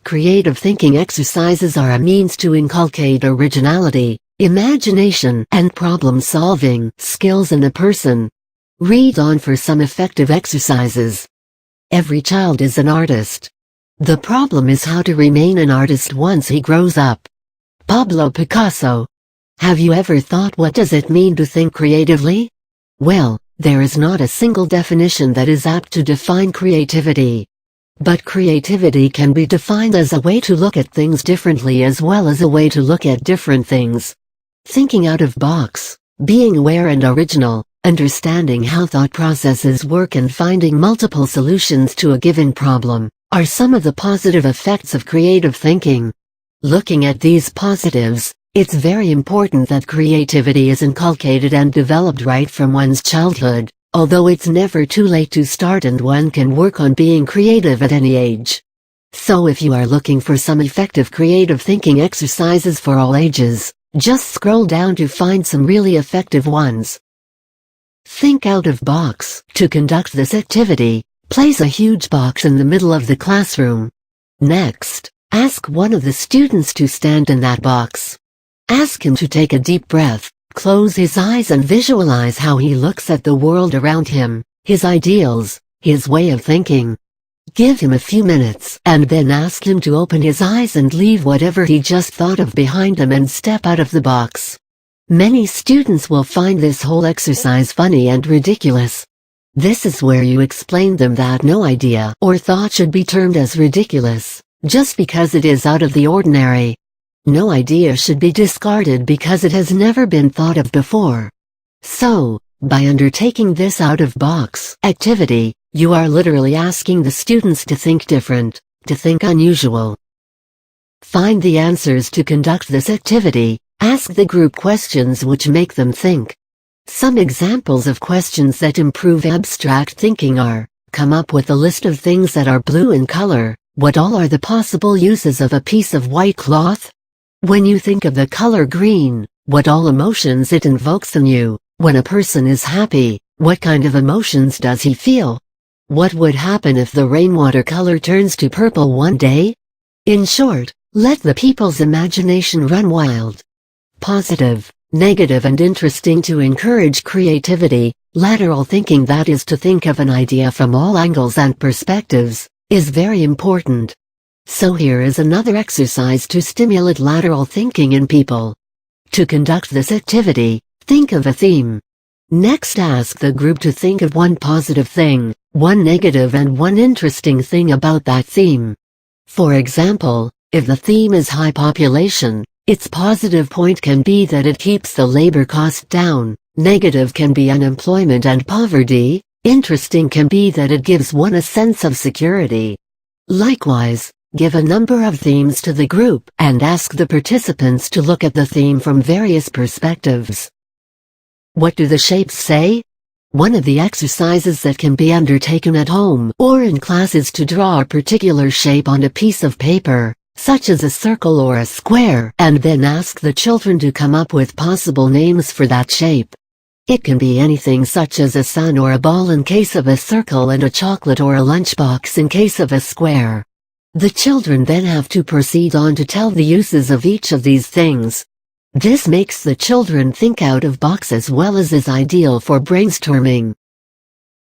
Creative thinking exercises are a means to inculcate originality, imagination, and problem-solving skills in a person. Read on for some effective exercises. Every child is an artist. The problem is how to remain an artist once he grows up. Pablo Picasso. Have you ever thought, what does it mean to think creatively? Well, there is not a single definition that is apt to define creativity. But creativity can be defined as a way to look at things differently as well as a way to look at different things. Thinking out of box, being aware and original, understanding how thought processes work and finding multiple solutions to a given problem, are some of the positive effects of creative thinking. Looking at these positives, it's very important that creativity is inculcated and developed right from one's childhood, although it's never too late to start and one can work on being creative at any age. So if you are looking for some effective creative thinking exercises for all ages, just scroll down to find some really effective ones. Think out of box. To conduct this activity, place a huge box in the middle of the classroom. Next, ask one of the students to stand in that box. Ask him to take a deep breath, close his eyes and visualize how he looks at the world around him, his ideals, his way of thinking. Give him a few minutes and then ask him to open his eyes and leave whatever he just thought of behind him and step out of the box. Many students will find this whole exercise funny and ridiculous. This is where you explain them that no idea or thought should be termed as ridiculous, just because it is out of the ordinary. No idea should be discarded because it has never been thought of before. So, by undertaking this out-of-box activity, you are literally asking the students to think different, to think unusual. Find the answers to conduct this activity. Ask the group questions which make them think. Some examples of questions that improve abstract thinking are: come up with a list of things that are blue in color. What all are the possible uses of a piece of white cloth? When you think of the color green, what all emotions it invokes in you? When a person is happy, what kind of emotions does he feel? What would happen if the rainwater color turns to purple one day? In short, let the people's imagination run wild. Positive, negative and interesting to encourage creativity. Lateral thinking, that is to think of an idea from all angles and perspectives, is very important. So here is another exercise to stimulate lateral thinking in people. To conduct this activity, think of a theme. Next, ask the group to think of one positive thing, one negative and one interesting thing about that theme. For example, if the theme is high population, its positive point can be that it keeps the labor cost down, negative can be unemployment and poverty, interesting can be that it gives one a sense of security. Likewise, give a number of themes to the group and ask the participants to look at the theme from various perspectives. What do the shapes say? One of the exercises that can be undertaken at home or in class is to draw a particular shape on a piece of paper, such as a circle or a square, and then ask the children to come up with possible names for that shape. It can be anything such as a sun or a ball in case of a circle and a chocolate or a lunchbox in case of a square. The children then have to proceed on to tell the uses of each of these things. This makes the children think out of box as well as is ideal for brainstorming.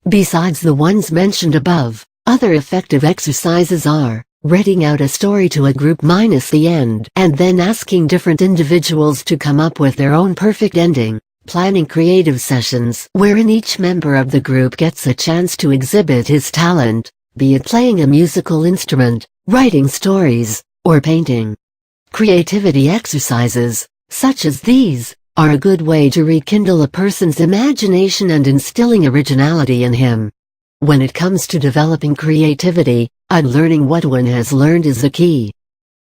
Besides the ones mentioned above, other effective exercises are reading out a story to a group minus the end and then asking different individuals to come up with their own perfect ending, planning creative sessions wherein each member of the group gets a chance to exhibit his talent, be it playing a musical instrument, writing stories, or painting. Creativity exercises, such as these, are a good way to rekindle a person's imagination and instilling originality in him. When it comes to developing creativity, unlearning what one has learned is the key.